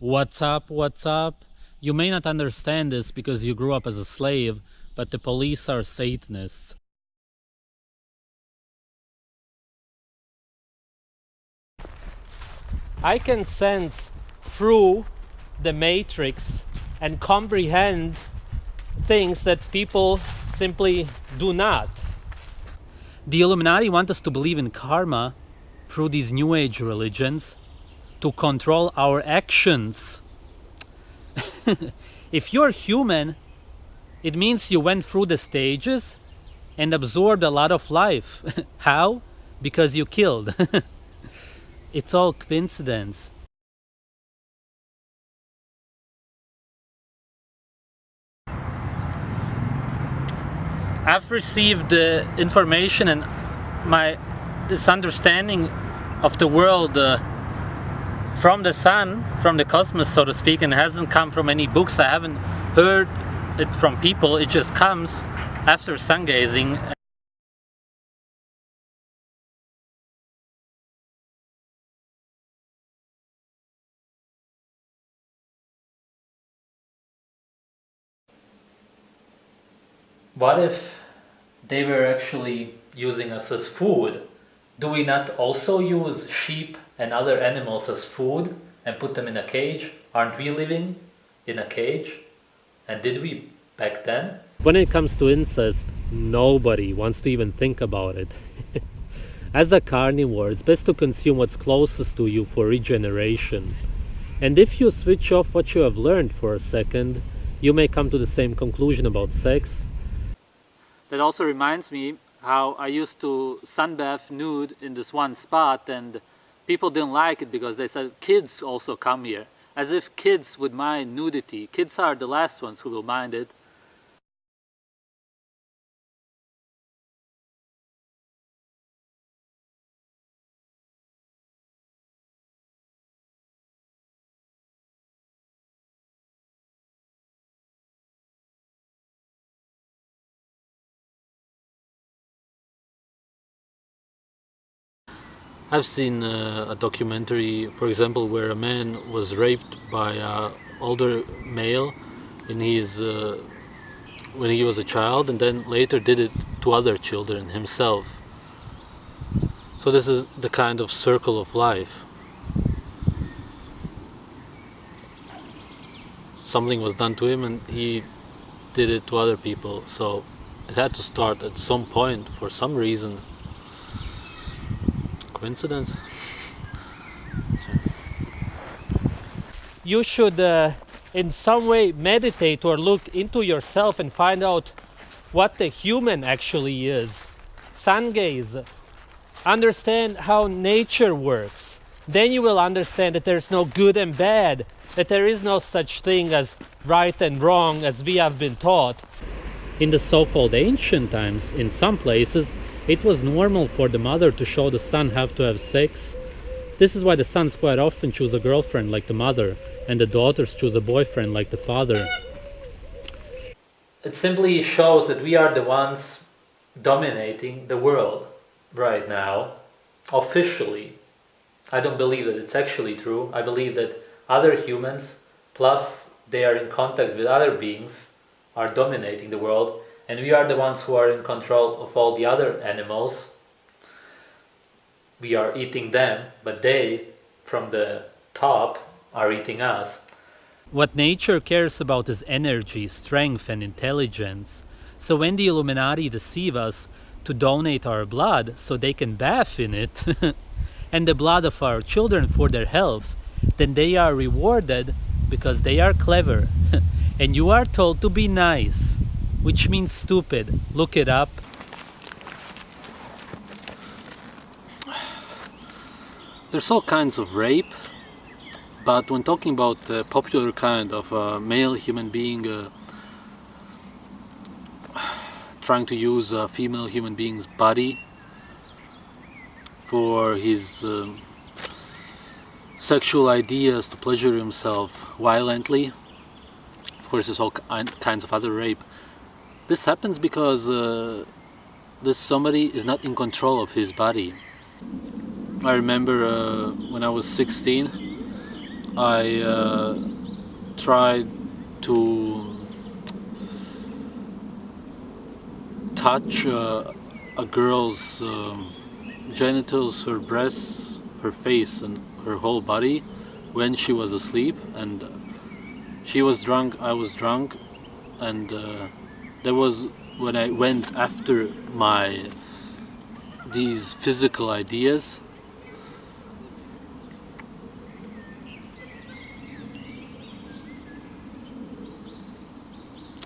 What's up? What's up? You may not understand this because you grew up as a slave, but the police are Satanists. I can sense through the matrix and comprehend things that people simply do not. The Illuminati want us to believe in karma through these New Age religions to control our actions. If you're human, it means you went through the stages and absorbed a lot of life. How? Because you killed. It's all coincidence. I've received the information and this understanding of the world from the sun, from the cosmos, so to speak, and it hasn't come from any books. I haven't heard it from people. It just comes after sun gazing. What if they were actually using us as food? Do we not also use sheep and other animals as food and put them in a cage? Aren't we living in a cage? And did we back then? When it comes to incest, nobody wants to even think about it. As a carnivore, it's best to consume what's closest to you for regeneration. And if you switch off what you have learned for a second, you may come to the same conclusion about sex. That also reminds me how I used to sunbath nude in this one spot, and people didn't like it because they said kids also come here. As if kids would mind nudity. Kids are the last ones who will mind it. I've seen a documentary, for example, where a man was raped by an older male when he was a child, and then later did it to other children himself. So this is the kind of circle of life. Something was done to him and he did it to other people. So it had to start at some point for some reason. Coincidence? You should in some way meditate or look into yourself and find out what the human actually is. Sun gaze. Understand how nature works. Then you will understand that there's no good and bad, that there is no such thing as right and wrong as we have been taught. In the so-called ancient times, in some places, it was normal for the mother to show the son how to have sex. This is why the sons quite often choose a girlfriend like the mother, and the daughters choose a boyfriend like the father. It simply shows that we are the ones dominating the world right now, officially. I don't believe that it's actually true. I believe that other humans, plus they are in contact with other beings, are dominating the world. And we are the ones who are in control of all the other animals. We are eating them, but they, from the top, are eating us. What nature cares about is energy, strength, and intelligence. So when the Illuminati deceive us to donate our blood so they can bath in it, and the blood of our children for their health, then they are rewarded because they are clever. And you are told to be nice, which means stupid. Look it up. There's all kinds of rape, but when talking about the popular kind of male human being trying to use a female human being's body for his sexual ideas to pleasure himself violently, of course there's all kinds of other rape. This happens because this somebody is not in control of his body. I remember when I was 16, I tried to touch a girl's genitals, her breasts, her face, and her whole body when she was asleep, and she was drunk, I was drunk, and that was when I went after these physical ideas.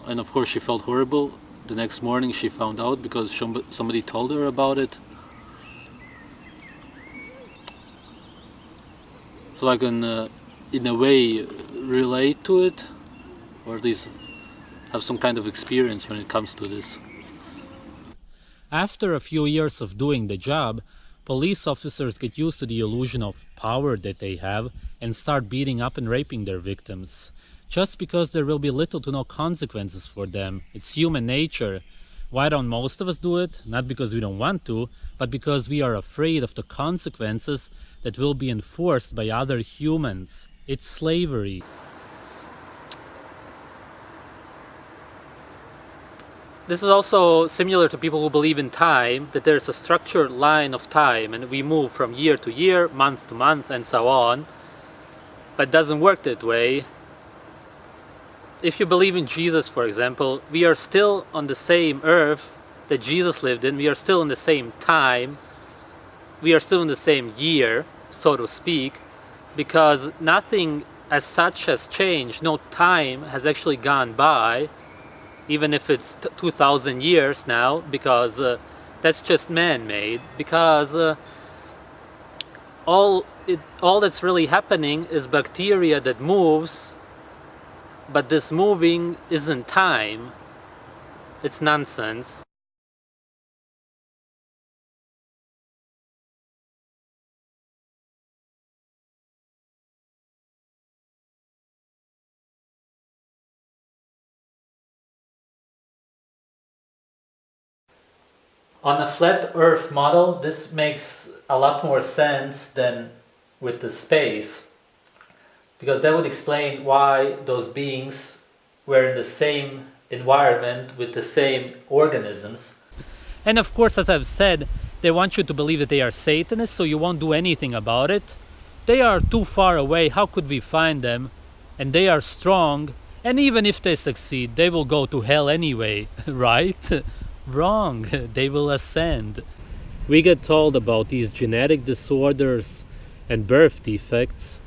And of course she felt horrible. The next morning she found out because somebody told her about it. So I can, in a way, relate to it, or at least have some kind of experience when it comes to this. After a few years of doing the job, police officers get used to the illusion of power that they have and start beating up and raping their victims. Just because there will be little to no consequences for them. It's human nature. Why don't most of us do it? Not because we don't want to, but because we are afraid of the consequences that will be enforced by other humans. It's slavery. This is also similar to people who believe in time, that there's a structured line of time and we move from year to year, month to month, and so on. But it doesn't work that way. If you believe in Jesus, for example, we are still on the same earth that Jesus lived in. We are still in the same time. We are still in the same year, so to speak, because nothing as such has changed. No time has actually gone by, even if it's 2,000 years now, because that's just man-made. Because all that's really happening is bacteria that moves. But this moving isn't time. It's nonsense. On a flat Earth model, this makes a lot more sense than with the space, because that would explain why those beings were in the same environment with the same organisms. And of course, as I've said, they want you to believe that they are Satanists, so you won't do anything about it. They are too far away, how could we find them? And they are strong, and even if they succeed, they will go to hell anyway, right? Wrong, they will ascend. We get told about these genetic disorders and birth defects.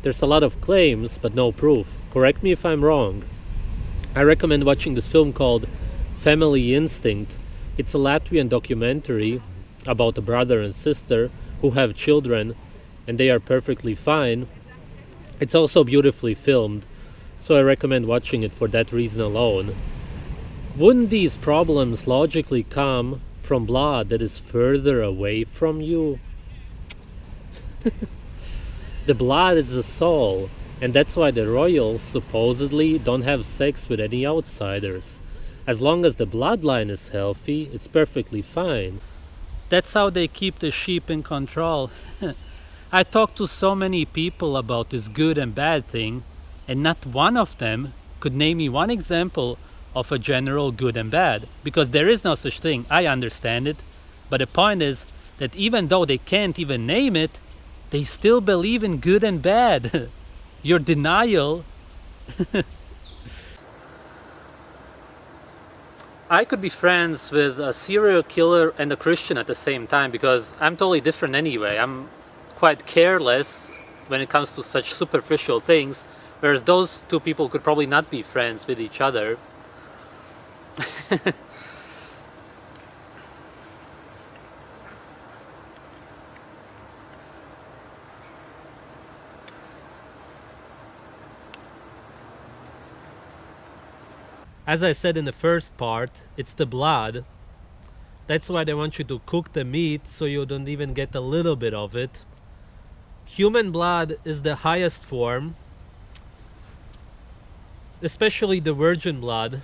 There's a lot of claims, but no proof. Correct me if I'm wrong. I recommend watching this film called Family Instinct. It's a Latvian documentary about a brother and sister who have children, and they are perfectly fine. It's also beautifully filmed, so I recommend watching it for that reason alone. Wouldn't these problems logically come from blood that is further away from you? The blood is the soul, and that's why the royals supposedly don't have sex with any outsiders. As long as the bloodline is healthy, it's perfectly fine. That's how they keep the sheep in control. I talked to so many people about this good and bad thing, and not one of them could name me one example of a general good and bad, because there is no such thing. I understand it, but the point is that even though they can't even name it, they still believe in good and bad. Your denial. I could be friends with a serial killer and a Christian at the same time, because I'm totally different anyway. I'm quite careless when it comes to such superficial things, whereas those two people could probably not be friends with each other. As I said in the first part, it's the blood. That's why they want you to cook the meat so you don't even get a little bit of it. Human blood is the highest form, especially the virgin blood.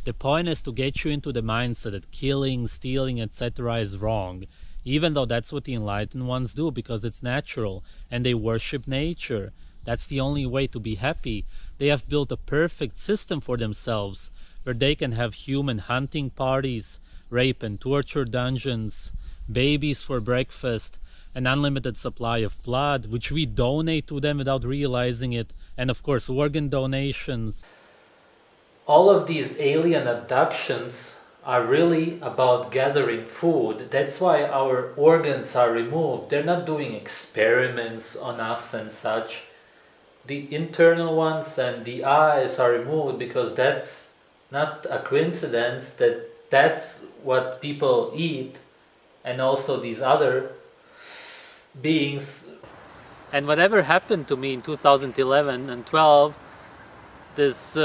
The point is to get you into the mindset that killing, stealing, etc. is wrong. even though that's what the enlightened ones do, because it's natural and they worship nature. That's the only way to be happy. They have built a perfect system for themselves where they can have human hunting parties, rape and torture dungeons, babies for breakfast, an unlimited supply of blood, which we donate to them without realizing it, and of course organ donations. All of these alien abductions are really about gathering food. That's why our organs are removed. They're not doing experiments on us and such. The internal ones and the eyes are removed because that's not a coincidence that that's what people eat, and also these other beings. And whatever happened to me in 2011 and 12, this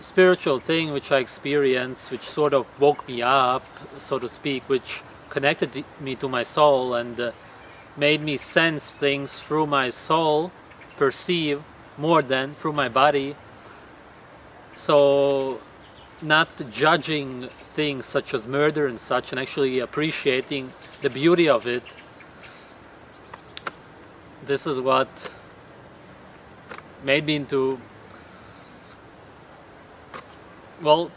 spiritual thing which I experienced, which sort of woke me up, so to speak, which connected me to my soul and made me sense things through my soul, perceive more than through my body. So not judging things such as murder and such, and actually appreciating the beauty of it. This is what made me into, well,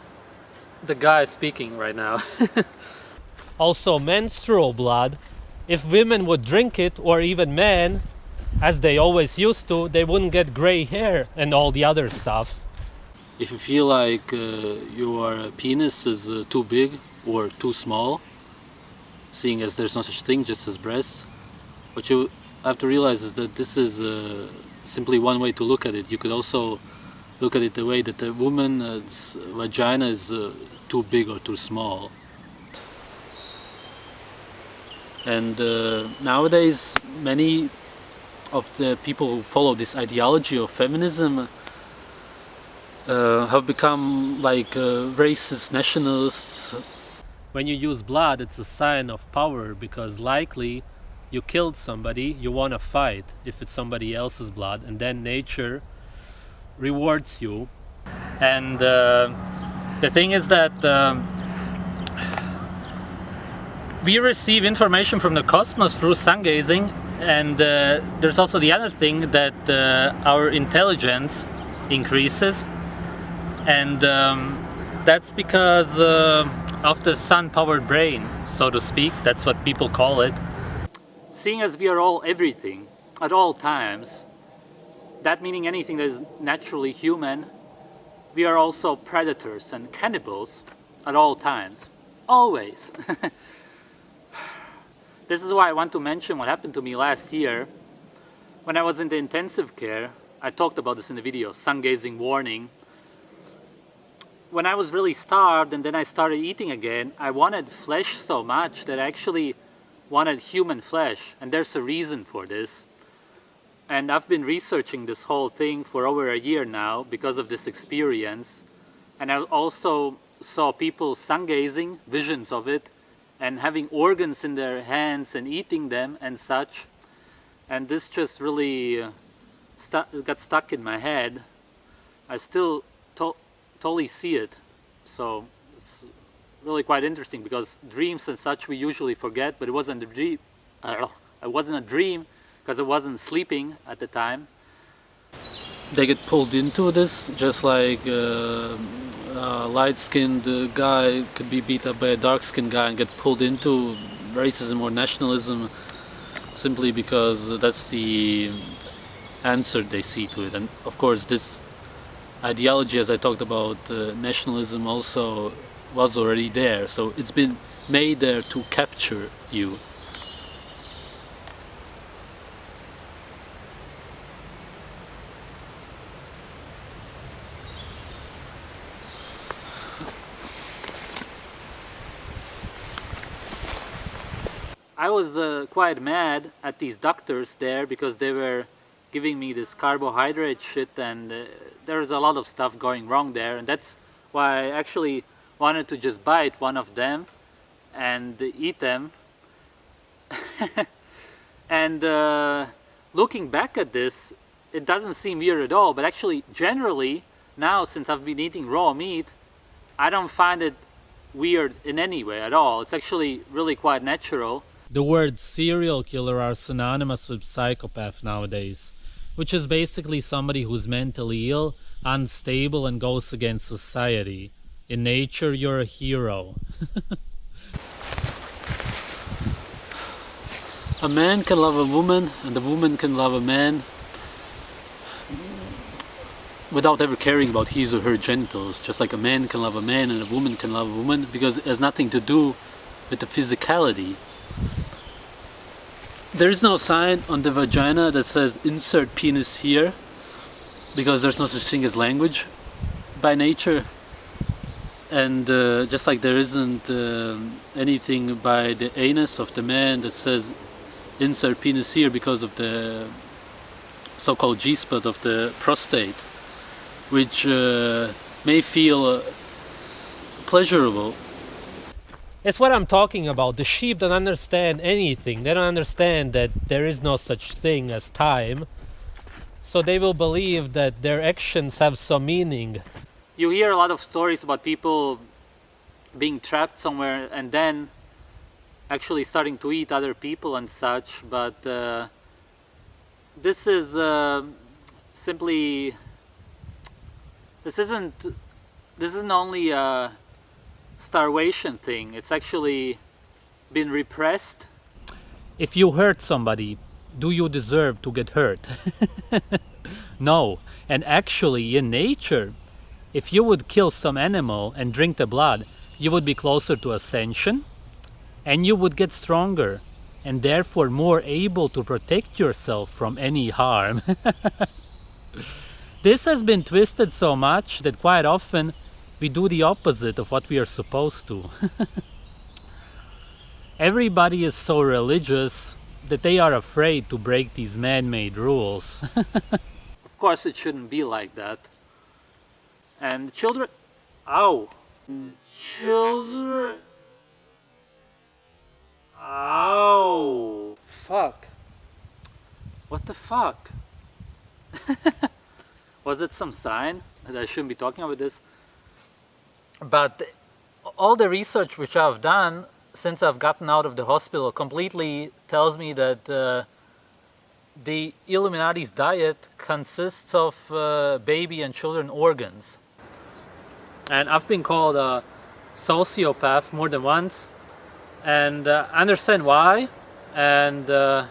the guy speaking right now. Also, menstrual blood, if women would drink it, or even men, as they always used to, they wouldn't get gray hair and all the other stuff. If you feel like your penis is too big or too small, seeing as there's no such thing just as breasts, what you have to realize is that this is simply one way to look at it. You could also look at it the way that the woman's vagina is too big or too small. And nowadays, many of the people who follow this ideology of feminism have become like racist nationalists. When you use blood, it's a sign of power, because likely you killed somebody, you want to fight if it's somebody else's blood, and then nature rewards you. And the thing is that we receive information from the cosmos through sun gazing, and there's also the other thing that our intelligence increases, and that's because of the sun-powered brain, so to speak. That's what people call it. Seeing as we are all everything at all times, that meaning anything that is naturally human, we are also predators and cannibals at all times, always. This is why I want to mention what happened to me last year. When I was in the intensive care, I talked about this in the video, sun gazing warning. When I was really starved and then I started eating again, I wanted flesh so much that I actually wanted human flesh, and there's a reason for this. And I've been researching this whole thing for over a year now because of this experience. And I also saw people sun gazing, visions of it, and having organs in their hands and eating them and such. And this just really got stuck in my head. I still totally see it. So it's really quite interesting, because dreams and such we usually forget, but it wasn't a dream. It wasn't a dream because I wasn't sleeping at the time. They get pulled into this, just like a light-skinned guy could be beat up by a dark-skinned guy and get pulled into racism or nationalism simply because that's the answer they see to it. And of course this ideology, as I talked about, nationalism also was already there, so it's been made there to capture you. I was quite mad at these doctors there because they were giving me this carbohydrate shit, and there's a lot of stuff going wrong there, and that's why I actually wanted to just bite one of them and eat them. And looking back at this, it doesn't seem weird at all, but actually generally now, since I've been eating raw meat, I don't find it weird in any way at all. It's actually really quite natural. The words serial killer are synonymous with psychopath nowadays, which is basically somebody who's mentally ill, unstable, and goes against society. In nature, you're a hero. A man can love a woman, and a woman can love a man without ever caring about his or her genitals, just like a man can love a man and a woman can love a woman, because it has nothing to do with the physicality. There is no sign on the vagina that says insert penis here, because there's no such thing as language by nature. And just like there isn't anything by the anus of the man that says insert penis here because of the so-called G-spot of the prostate, which may feel pleasurable. It's what I'm talking about. The sheep don't understand anything. They don't understand that there is no such thing as time. So they will believe that their actions have some meaning. You hear a lot of stories about people being trapped somewhere and then actually starting to eat other people and such, but this is simply... This isn't only a starvation thing, it's actually been repressed. If you hurt somebody, do you deserve to get hurt? No. And actually, in nature, if you would kill some animal and drink the blood, you would be closer to ascension, and you would get stronger, and therefore more able to protect yourself from any harm. This has been twisted so much that quite often we do the opposite of what we are supposed to. Everybody is so religious that they are afraid to break these man-made rules. Of course it shouldn't be like that. And children... Ow! Children... Ow! Fuck. What the fuck? Was it some sign that I shouldn't be talking about this? But all the research which I've done since I've gotten out of the hospital completely tells me that the Illuminati's diet consists of baby and children organs. And I've been called a sociopath more than once, and I understand why. And the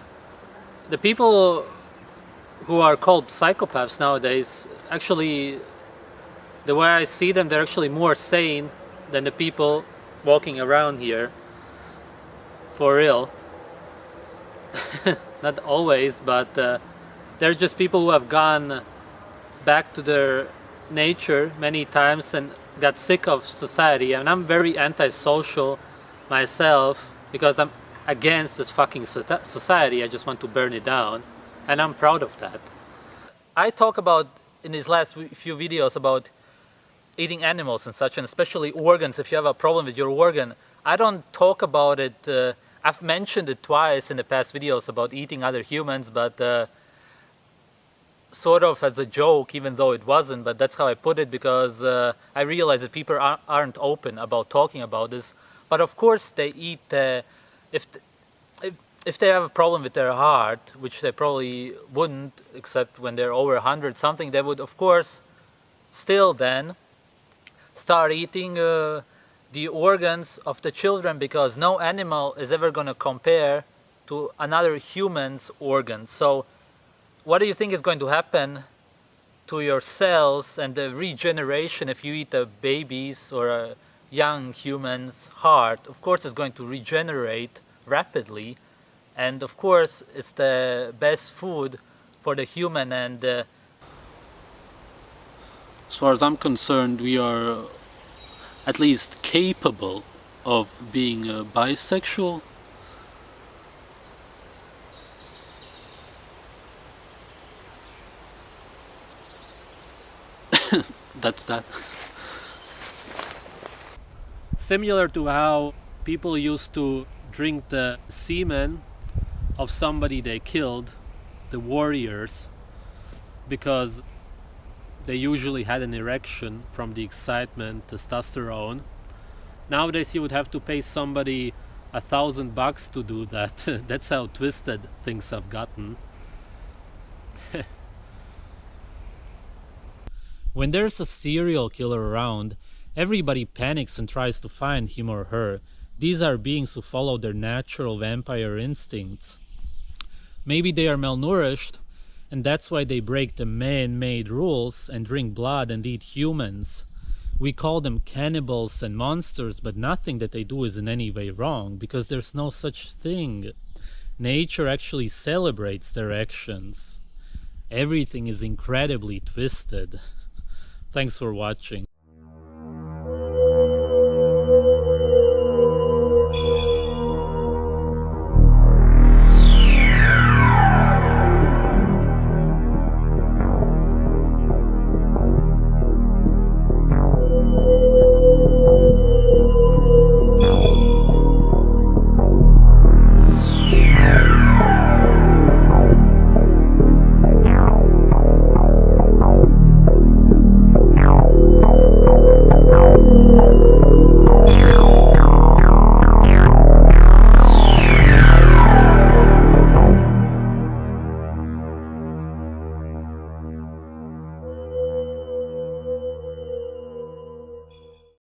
people who are called psychopaths nowadays, actually, the way I see them, they're actually more sane than the people walking around here. For real. Not always, but they're just people who have gone back to their nature many times and got sick of society. And I'm very antisocial myself because I'm against this fucking society. I just want to burn it down, and I'm proud of that. I talk about in these last few videos about eating animals and such, and especially organs. If you have a problem with your organ, I don't talk about it. I've mentioned it twice in the past videos about eating other humans, but sort of as a joke, even though it wasn't, but that's how I put it, because I realize that people aren't open about talking about this. But of course they eat, if they have a problem with their heart, which they probably wouldn't, except when they're over 100 something, they would of course still then start eating the organs of the children, because no animal is ever going to compare to another human's organs. So what do you think is going to happen to your cells and the regeneration if you eat a baby's or a young human's heart? Of course it's going to regenerate rapidly, and of course it's the best food for the human. And as far as I'm concerned, we are at least capable of being bisexual. That's that. Similar to how people used to drink the semen of somebody they killed, the warriors, because they usually had an erection from the excitement, testosterone. Nowadays you would have to pay somebody $1,000 to do that. That's how twisted things have gotten. When there's a serial killer around, everybody panics and tries to find him or her. These are beings who follow their natural vampire instincts. Maybe they are malnourished, and that's why they break the man-made rules and drink blood and eat humans. We call them cannibals and monsters, but nothing that they do is in any way wrong, because there's no such thing. Nature actually celebrates their actions. Everything is incredibly twisted. Thanks for watching.